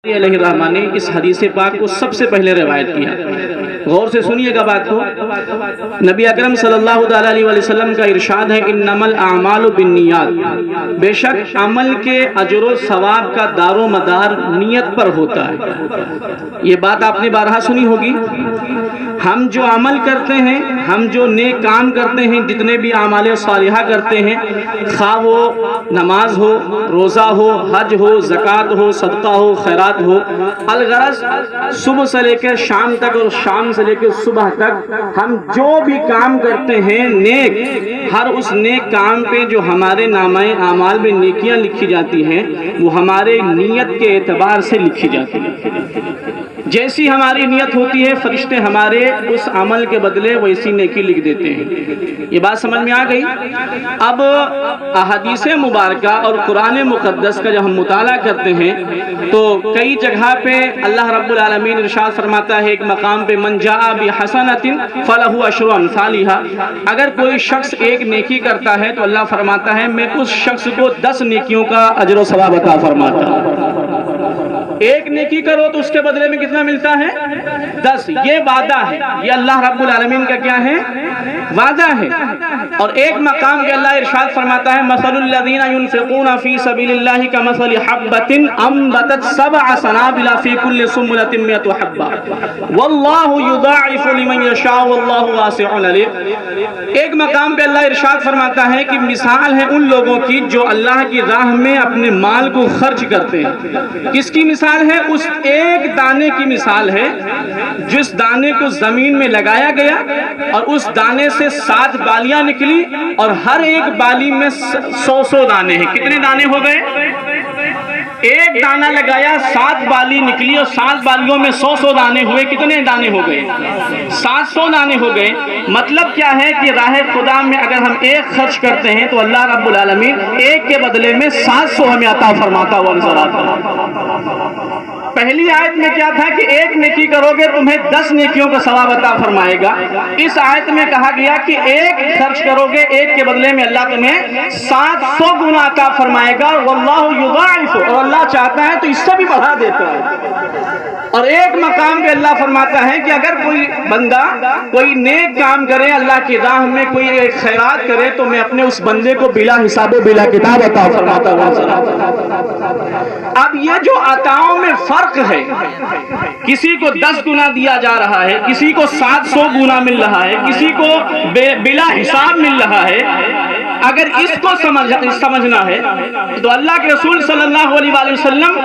علیہ الرحمٰن نے اس حدیث پاک کو سب سے پہلے روایت کیا۔ غور سے سنیے گا بات کو۔ نبی اکرم صلی اللہ علیہ وسلم کا ارشاد ہے انما الاعمال بالنیات، بے شک عمل کے اجر و ثواب کا دار و مدار نیت پر ہوتا ہے۔ یہ بات آپ نے بارہا سنی ہوگی۔ ہم جو عمل کرتے ہیں، ہم جو نیک کام کرتے ہیں، جتنے بھی اعمال صالحہ کرتے ہیں، خواہ وہ نماز ہو، روزہ ہو، حج ہو، زکوٰۃ ہو، صدقہ ہو، خیرات ہو، الغرض صبح سے لے کر شام تک اور شام سے لے کر صبح تک ہم جو بھی کام کرتے ہیں نیک، ہر اس نیک کام پہ جو ہمارے نامہ اعمال میں نیکیاں لکھی جاتی ہیں وہ ہمارے نیت کے اعتبار سے لکھی جاتی ہیں۔ جیسی ہماری نیت ہوتی ہے فرشتے ہمارے اس عمل کے بدلے ویسی نیکی لکھ دیتے ہیں۔ یہ بات سمجھ میں آ گئی؟ اب احادیث مبارکہ اور قرآن مقدس کا جب ہم مطالعہ کرتے ہیں تو کئی جگہ پہ اللہ رب العالمین ارشاد فرماتا ہے ایک مقام پہ من جاء بحسنۃ فلہ عشر امثالھا، اگر کوئی شخص ایک نیکی کرتا ہے تو اللہ فرماتا ہے میں اس شخص کو 10 نیکیوں کا اجر و ثواب عطا فرماتا ہوں۔ ایک نیکی کرو تو اس کے بدلے میں کتنا ملتا ہے؟ 10۔ یہ وعدہ ہے، یہ اللہ رب العالمین کا کیا ہے؟ وعدہ ہے۔ اور ایک مقام کے اللہ ارشاد فرماتا ہے مثل الذین ينفقون فی سبیل اللہ کمثل حبۃ انبتت 7 سنابل فی کل سنبلۃ 100 حبۃ واللہ یضاعف لمن یشاء واللہ واسع علیم۔ ایک مقام پہ اللہ ارشاد فرماتا ہے کہ مثال ہے ان لوگوں کی جو اللہ کی راہ میں اپنے مال کو خرچ کرتے ہیں۔ کس کی مثال ہے؟ اس ایک دانے کی مثال ہے جس دانے کو زمین میں لگایا گیا اور اس دانے سے 7 بالیاں نکلی اور ہر ایک بالی میں 100 دانے ہیں۔ کتنے دانے ہو گئے؟ ایک دانہ لگایا 7 بالی نکلی اور 7 بالیوں میں 100 دانے ہوئے۔ کتنے دانے ہو گئے؟ 700 دانے ہو گئے۔ مطلب کیا ہے کہ راہ خدا میں اگر ہم ایک خرچ کرتے ہیں تو اللہ رب العالمین ایک کے بدلے میں 700 ہمیں عطا فرماتا ہوا نظر آتا ہے۔ پہلی آیت میں کیا تھا کہ ایک نیکی کرو گے تمہیں 10 نیکیوں کا ثواب عطا فرمائے گا۔ اس آیت میں کہا گیا کہ ایک خرچ کرو گے ایک کے بدلے میں اللہ تمہیں 700 گنا عطا فرمائے گا۔ واللہ یضاعف، اور اللہ چاہتا ہے تو اس سے بھی بڑھا دیتا ہے۔ اور ایک مقام پہ اللہ فرماتا ہے کہ اگر کوئی بندہ کوئی نیک کام کرے اللہ کی راہ میں کوئی ایک خیرات کرے تو میں اپنے اس بندے کو بلا حساب و بلا کتاب عطا فرماتا ہوں۔ اب یہ جو عطاؤں میں فرق ہے، کسی کو 10 گنا دیا جا رہا ہے، کسی کو 700 گنا مل رہا ہے، کسی کو بلا حساب مل رہا ہے، اگر اس کو سمجھنا ہے تو اللہ کے رسول صلی اللہ علیہ وسلم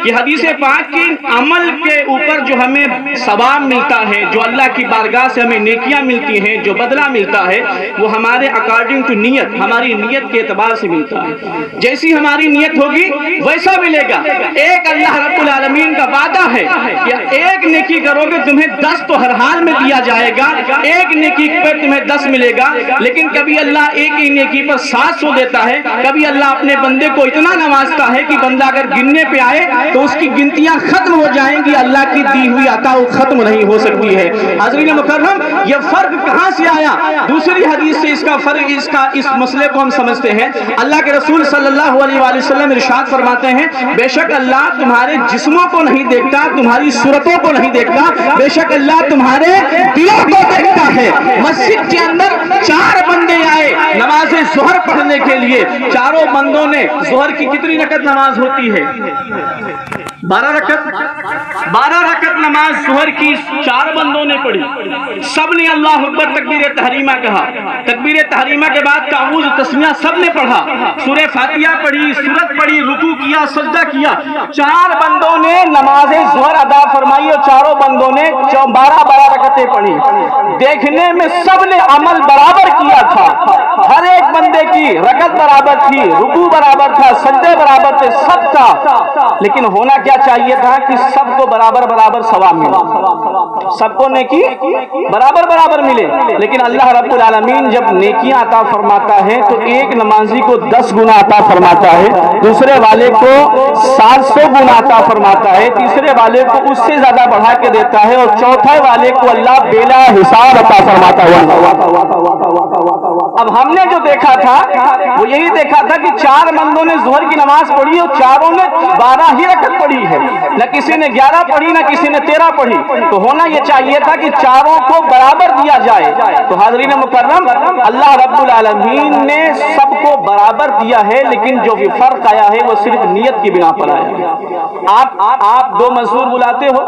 کی حدیث پاک کی عمل کے اوپر جو ہمیں ثواب ملتا ہے، جو اللہ کی بارگاہ سے ہمیں نیکیاں ملتی ہیں، جو بدلہ ملتا ہے وہ ہمارے اکارڈنگ ٹو نیت، ہماری نیت کے اعتبار سے ملتا ہے۔ جیسی ہماری نیت ہوگی ویسا ملے گا۔ ایک اللہ رب العالمین کا وعدہ ہے کہ ایک نیکی کرو گے تمہیں 10 تو ہر حال میں دیا جائے گا، ایک نیکی پر تمہیں 10 ملے گا۔ لیکن کبھی اللہ ایک ہی نیکی پر 700 دیتا ہے، کبھی اللہ اپنے بندے کو اتنا نوازتا ہے کہ بندہ اگر گننے پہ آئے تو اس کی گنتیاں ختم ہو جائیں گی، اللہ کی دی ہوئی عطا ختم نہیں ہو سکتی ہے۔ حاضرین مکرم، یہ فرق کہاں سے آیا؟ دوسری حدیث سے اس کا فرق، اس مسئلے کو ہم سمجھتے ہیں۔ اللہ کے رسول صلی اللہ علیہ وسلم ارشاد فرماتے ہیں بے شک اللہ تمہارے جسموں کو نہیں دیکھتا، تمہاری صورتوں کو نہیں دیکھتا، بے شک اللہ تمہارے دلوں کو دیکھتا ہے۔ مسجد کے اندر 4 بندے آئے نماز ظہر پڑھنے کے لیے، چاروں بندوں نے ظہر کی کتنی رکعت نماز ہوتی ہے؟ 12 رکعت نماز ظہر کی 4 بندوں نے پڑھی۔ سب نے اللہ اکبر تکبیر تحریمہ کہا، تکبیر تحریمہ کے بعد تعوذ تسمیہ سب نے پڑھا، سورہ فاتحہ پڑھی، سورت پڑھی، رکوع کیا، سجدہ کیا۔ 4 بندوں نے نماز ظہر ادا فرمائی اور چاروں بندوں نے 12 رکعتیں پڑھی۔ دیکھنے میں سب نے عمل برابر کیا تھا، ہر ایک بندے کی رکعت برابر تھی، رکوع برابر تھا، سجدے برابر تھے، سب تھا، لیکن ہونا کیا چاہیے تھا کہ سب کو برابر برابر ثواب ملے، سب کو نیکی برابر برابر ملے۔ لیکن اللہ رب العالمین جب نیکیاں عطا فرماتا ہے تو ایک نمازی کو 10 گنا عطا فرماتا ہے، دوسرے والے کو 700 گنا عطا فرماتا ہے، تیسرے والے کو اس سے زیادہ بڑھا کے دیتا ہے، اور چوتھے والے کو اللہ بلا حساب عطا فرماتا ہے۔ اب ہم نے جو دیکھا تھا وہ یہی دیکھا تھا کہ 4 بندوں نے ظہر کی نماز پڑھی اور چاروں نے 12 ہی رکعت پڑھی، پڑھی ہے, نہ کسی نے 11 پڑھی, نہ کسی نے 13 پڑھی, تو ہونا یہ چاہیے تھا کہ چاروں کو برابر دیا جائے. تو حاضرین مکرم, اللہ رب العالمین نے سب کو برابر دیا ہے, لیکن جو بھی فرق آیا ہے وہ صرف نیت کی بنا پر آیا ہے. آپ 2 مزدور بلاتے ہو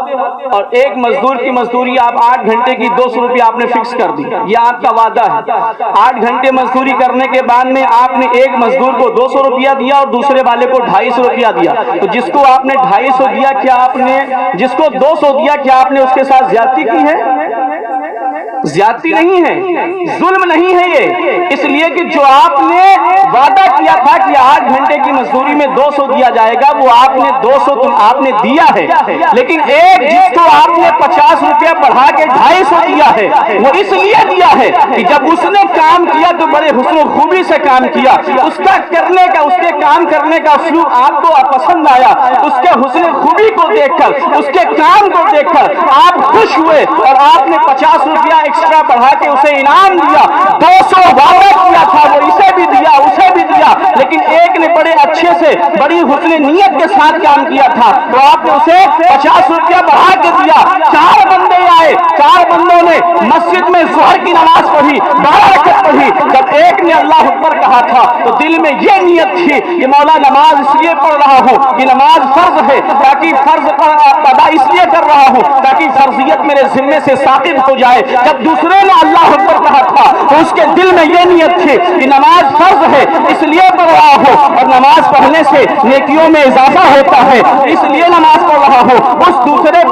اور ایک مزدور کی مزدوری آپ 8 گھنٹے کی 200 روپیہ آپ نے فکس کر دی, یہ آپ کا وعدہ ہے. 8 گھنٹے مزدوری کرنے کے بعد میں آپ نے ایک مزدور کو 200 روپیہ دیا اور دوسرے والے کو 250 روپیہ دیا. تو جس کو آپ نے 250 دیا, کیا آپ نے جس کو 200 دیا, کیا آپ نے اس کے ساتھ زیادتی کی ہے؟ زیادتی نہیں ہے, ظلم نہیں ہے یہ. اس لیے کہ جو آپ نے وعدہ کیا تھا کہ 8 گھنٹے کی مزدوری میں 200 دیا جائے گا, وہ آپ نے 200 آپ نے دیا ہے, لیکن ایک جس کو آپ نے 50 روپیہ بڑھا کے 250 دیا ہے, وہ اس لیے دیا ہے کہ جب اس نے کام کیا تو بڑے حسن و خوبی سے کام کیا, اس کا کرنے کا, اس کے کام کرنے کا اسلوب آپ کو پسند آیا, اس کے حسن خوبی کو دیکھ کر, اس کے کام کو دیکھ کر آپ خوش ہوئے اور آپ نے 50 روپیہ ایکسٹرا بڑھا کے اسے انعام دیا. 200 وعدہ کیا تھا, وہ اسے بھی دیا, اسے بھی دیا, لیکن ایک نے بڑے اچھے سے, بڑی حسن نیت کے ساتھ کام کیا تھا, تو آپ نے اسے 50 روپیہ بڑھا کے دیا. 4 بندے آئے, 4 بندوں نے مسجد میں ظہر کی نماز پڑھی, 12 رکعت پڑھی. جب ایک نے اللہ اکبر کہا تھا تو دل میں یہ نیت تھی کہ مولا نماز اس لیے پڑھ رہا ہوں کہ نماز فرض ہے, تاکہ فرض پر ادا اس لیے کر رہا ہوں تاکہ فرضیت میرے ذمے سے ثابت ہو جائے. جب دوسرے نے اللہ اکبر کہا تھا تو اس کے دل میں یہ نیت تھی کہ نماز فرض ہے اس لیے پڑھ رہا ہوں, اور نماز پڑھنے سے نیکیوں میں اضافہ ہوتا ہے, اس لیے نماز پڑھ رہا ہوں. اس دوسرے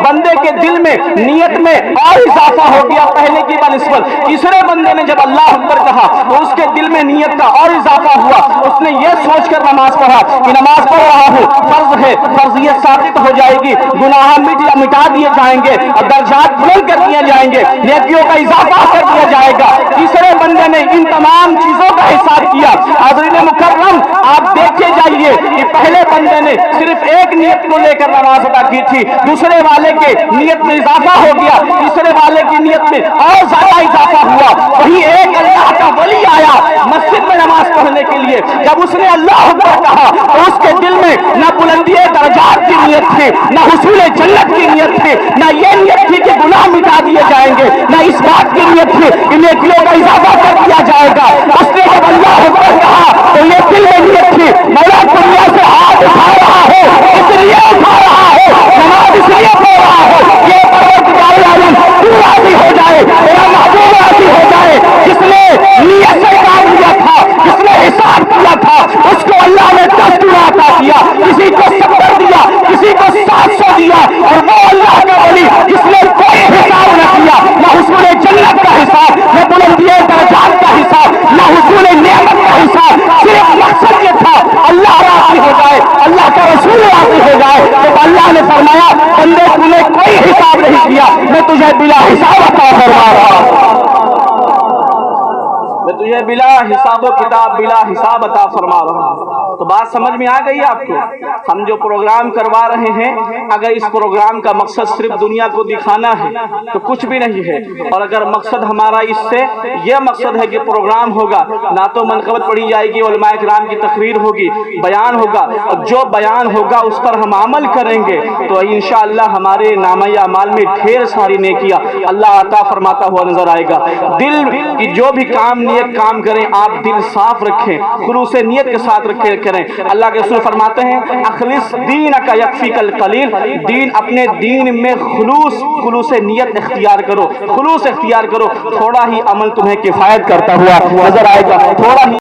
بندے کے دل میں نیت میں اور اضافہ ہو گیا پہلے کی بنسبت. تیسرے بندے نے جب اللہ اکبر کہا تو اس کے دل میں نیت کا اور اضافہ ہوا, اس نے یہ سوچ کر نماز پڑھا کہ نماز پڑھ رہا ہوں, فرض ہے, فرضیت ثابت ہو جائے گی, گناہ مٹا دیے جائیں گے اور درجات بلند کر دیے جائیں گے, نیکیوں کا اضافہ کر دیا جائے گا. تیسرے بندے نے ان تمام چیزوں کا حساب کیا. حاضرین مکرم, آپ دیکھے جائیے کہ پہلے بندے نے صرف ایک نیت کو لے کر نماز ادا کی تھی, دوسرے والے کے نیت میں اضافہ ہو گیا, تیسرے والے کی نیت میں اور زیادہ اضافہ ہوا. وہی ایک اللہ کا ولی آیا مسجد میں نماز پڑھنے کے لیے, جب اس نے اللہ اکبر کہا تو اس کے دل میں نہ بلندی درجات کی نیت تھی, نہ حصول جنت کی نیت تھی, نہ یہ نیت تھی کہ گناہ مٹا دیے جائیں گے, نہ اس بات کی نیت تھی کہ نیکیوں کا اضافہ کر دیا جائے گا. اس نے جب اللہ اکبر کہا تو یہ دل میں نیت تھی, مولا دنیا سے ہاتھ اٹھا رہا ہو اس لیے اٹھا رہا ہو, نماز اس لیے پڑھ رہا ہو, یہ پروردگار عالم تو راضی ہو جائے, میرا محبوب راضی ہو جائے. جس نے نیت سے کام لیا تھا, جس نے حساب کیا تھا, اس کو اللہ نے 10 گنا عطا کیا, کسی کو 70 دیا, کسی کو 700 دیا. اور وہ اللہ کا ولی جس نے کوئی حساب نہ کیا, نہ حصول جنت کا حساب, نہ بلندی درجات کا حساب, نہ حصول نعمت کا حساب, صرف مقصد یہ تھا اللہ راضی ہو جائے, اللہ کا رسول راضی ہو جائے. تو اللہ نے فرمایا بندے تو نے کوئی حساب نہیں کیا, میں تجھے بلا حساب عطا فرما رہا ہوں, میں تجھے بلا حساب و کتاب بلا حساب عطا فرما رہا ہوں. تو بات سمجھ میں آ گئی آپ کو؟ ہم جو پروگرام کروا رہے ہیں, اگر اس پروگرام کا مقصد صرف دنیا کو دکھانا ہے تو کچھ بھی نہیں ہے, اور اگر مقصد ہمارا اس سے یہ مقصد ہے کہ پروگرام ہوگا, نعت و منقبت پڑھی جائے گی, علماء کرام کی تقریر ہوگی, بیان ہوگا, اور جو بیان ہوگا اس پر ہم عمل کریں گے تو انشاءاللہ ہمارے نامہ اعمال میں ڈھیر ساری نیکیاں اللہ عطا فرماتا ہوا نظر آئے گا. دل کی جو بھی کام نیت کام کریں, آپ دل صاف رکھیں, خلوص نیت کے ساتھ رکھیں کریں. اللہ کے رسول فرماتے ہیں اخلص دینک یکفیک القلیل, دین اپنے دین میں خلوص نیت اختیار کرو, خلوص اختیار کرو, تھوڑا ہی عمل تمہیں کفایت کرتا ہوا نظر آئے گا, تھوڑا ہی